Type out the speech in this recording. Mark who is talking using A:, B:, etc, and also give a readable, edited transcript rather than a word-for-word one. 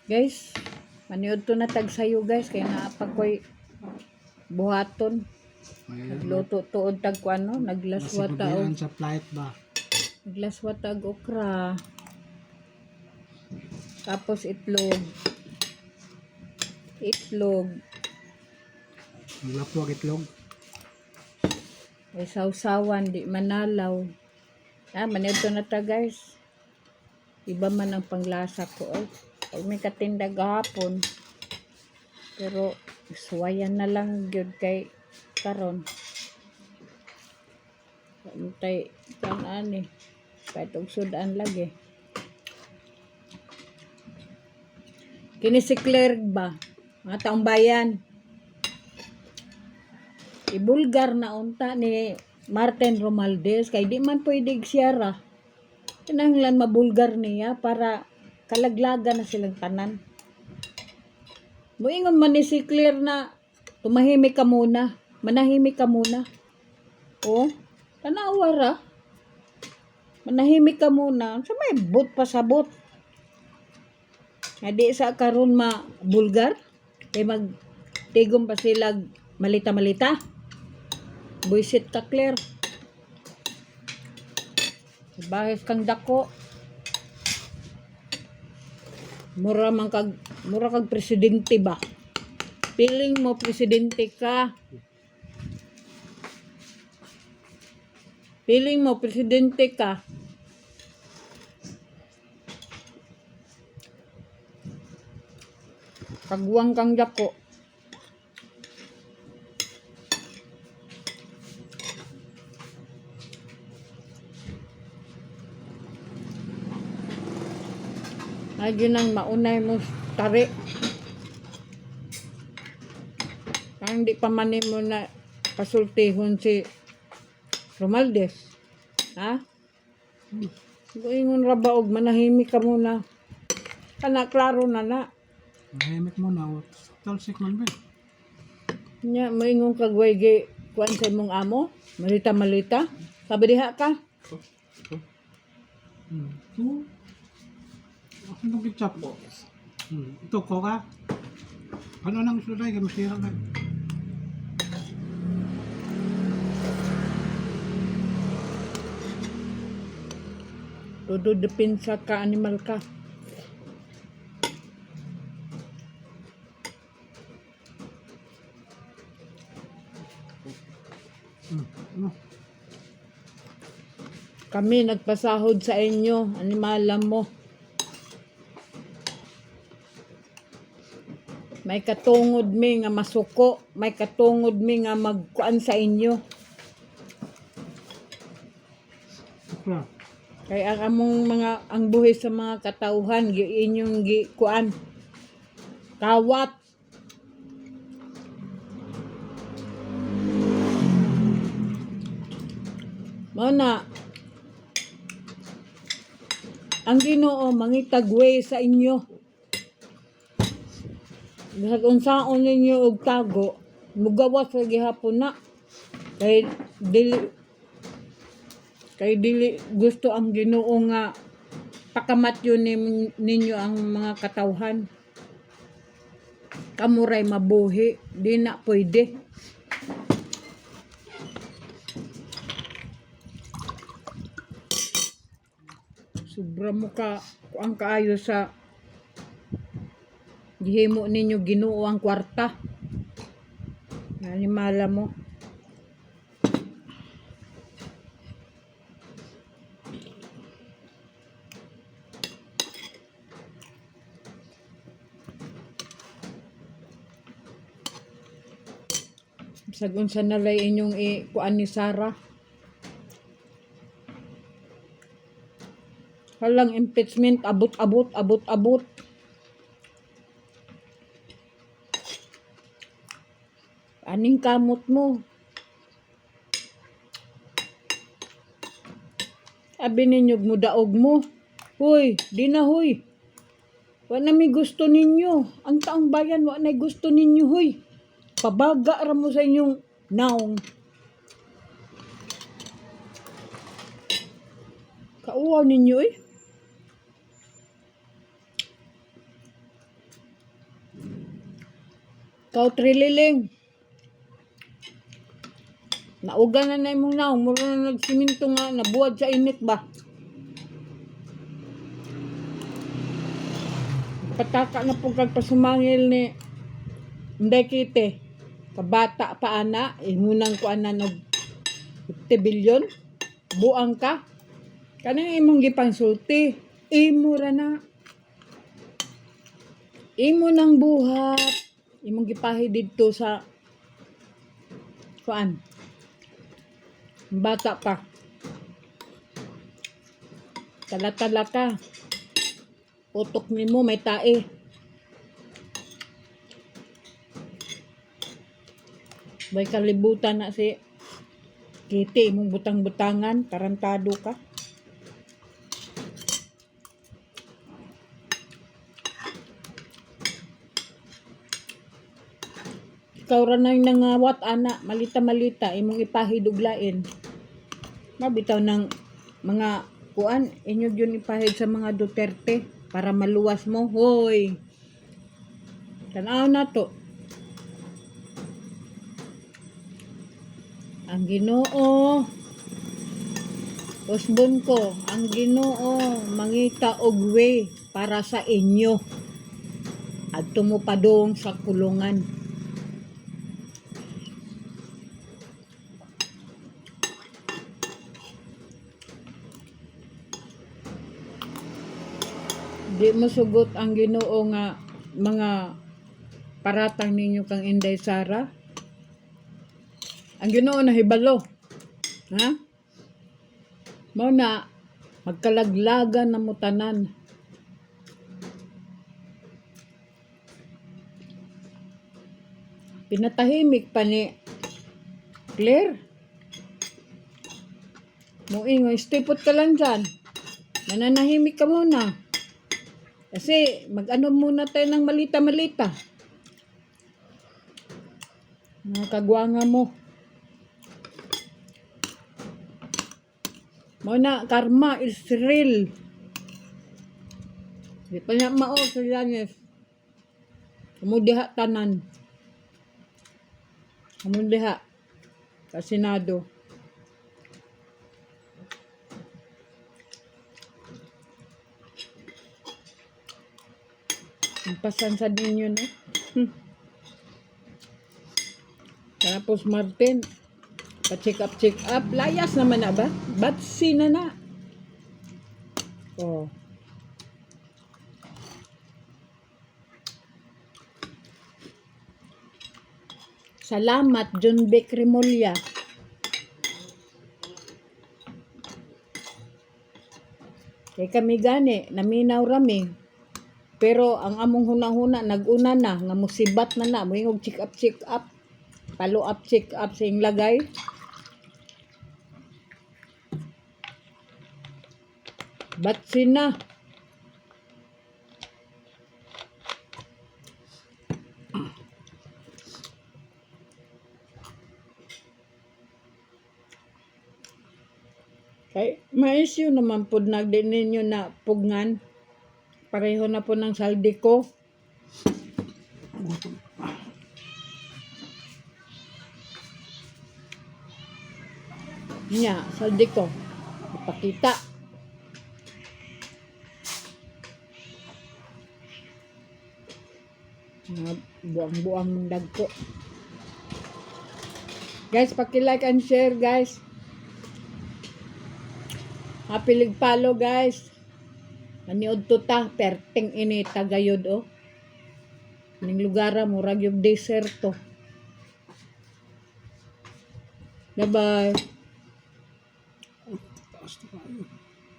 A: Guys, maniud to na tag sayo guys kay naapag ko'y buhaton. Nagluto tuod tag kuano, naglaswata og
B: sa flight ba?
A: naglaswata og okra. Tapos itlog.
B: Maglapwag itlog.
A: May sausawan, di manalaw. Maniud to na ta guys. Iba man ang panglasa ko. Pag may katinda gahapon. Pero suwayan na lang gyud kay karon. Antay ani. Kahit og sudan lagi. Kini si Claire ba? Mga taong bayan. Ibulgar na unta ni Martin Romualdez kay di man pwede siyara. Kinahanglan mabulgar niya para kalaglagan na silang tanan. Muingon man ni si Claire na tumahimik ka muna. Manahimik ka muna. O, tanawara. Manahimik ka muna. Sa may but pasabot. Di sa karon bulgar. Kay magtigom pa sila malita-malita. Buisit ka Claire. Bahis kang dako. Mura kag presidente ba? Feeling mo presidente ka. Feeling mo presidente ka. Kagwang kang dako. Ay, yun ang maunay mo tari. Kaya hindi pa manin mo na pasultihon si Romualdez. Ha? Ingon rabaog, manahimik ka muna. Kana, klaro na na.
B: Manahimik mo na. Talsik man ba?
A: Nya, maingon kagway kuan sa imong amo. Malita-malita. Sabi diha ka.
B: Ano ketchup po? Ito ko ka? Ano nang sulay ka masira na?
A: Todo depensa ka, animal ka.
B: Ano?
A: Kami nagpasahod sa inyo, animalam mo. May katungod mi nga masuko, may katungod mi nga magkuan sa inyo.
B: Okra.
A: Kay ang among ang buhi sa mga katauhan inyong kuan. Kawat. Mao na ang Ginoo mangitagway sa inyo. Bisag unsaon ninyo og tago, mugawas sa gihapon na. Kay dili gusto ang Ginoo nga pakamatyo ninyo ang mga katawhan. Kamuray mabuhi, di na pwede. Sobra mo ka ang kaayo sa gihimo ninyo Ginoo ang kwarta. Animala mo. Sagun sa nalay inyong kuan ni Sarah. Halang impeachment, abot. Aning kamot mo. Abi ninyo mudaog mo. Huy, di na huy. Wa na may gusto ninyo. Ang taong bayan, wa na gusto ninyo huy. Pabaga ra mo sa inyong naong. Kauwaw ninyo eh. Ikaw trililing. Nauga na na imong naong. Mura na nagsiminto nga. Nabuwad sa init ba? Pataka na po kagpasumangil ni Inday Kite. Kabata pa ana. Imunang ko ana ng 50 bilyon. Buang ka. Kanang imong gipangsulti. Imo ra na. Imo nang buhat. Imong gipahi dito sa kuan. Bata pa. Tala-tala ka. Utok nimo may tae. May kalibutan na si Kitty, imong butang-butangan, tarantado ka. Ikaw ra na yung nangawat, ana, malita-malita, imong ipahiduglain. Mabitaw ng mga kuan, inyog yun ipahid sa mga Duterte para maluwas mo. Hoy! Tanaw na to. Ang Ginoo, usbon ko, ang Ginoo, mangita og way para sa inyo. At tumupadong sa kulungan. Di mo sugot ang Ginoo nga mga paratang ninyo kang Inday Sara. Ang Ginoo na hibalo. Ha? Mao na magkalaglagan na mutanan. Pinatahimik pa ni Claire. Muingoy, stipot ka lang dyan. Nananahimik ka muna. Kasi mag-ano muna tayo ng malita-malita. Mga kagwanga mo. Muna, karma is real. Di pa niya mao sa Yanes. Kamudiha tanan. Kamudiha. Sa Senado. Pasan sa ninyo na. Tapos Martin. Pa-check up. Layas naman na ba? Batsi na na. Oh. Salamat, John Beck Remulla. Kay kami gani, naminaw rami. Pero ang among huna-huna, nag-una na, nga musibat na na. Moingog check up. Follow up, check up sa iyong lagay. Batsi na. Kay, ma-issue naman po nagdi ninyo na pugngan. Pareho na po ng saldi ko. Nya, saldi ko. Ipakita. Buang-buang mong dagko. Guys, paki-like and share, guys. Mapilig follow, guys. Maniod to ta, perting ini tagayod, oh. Ning lugara, murag yung deserto. Bye-bye.
B: Taas na kayo.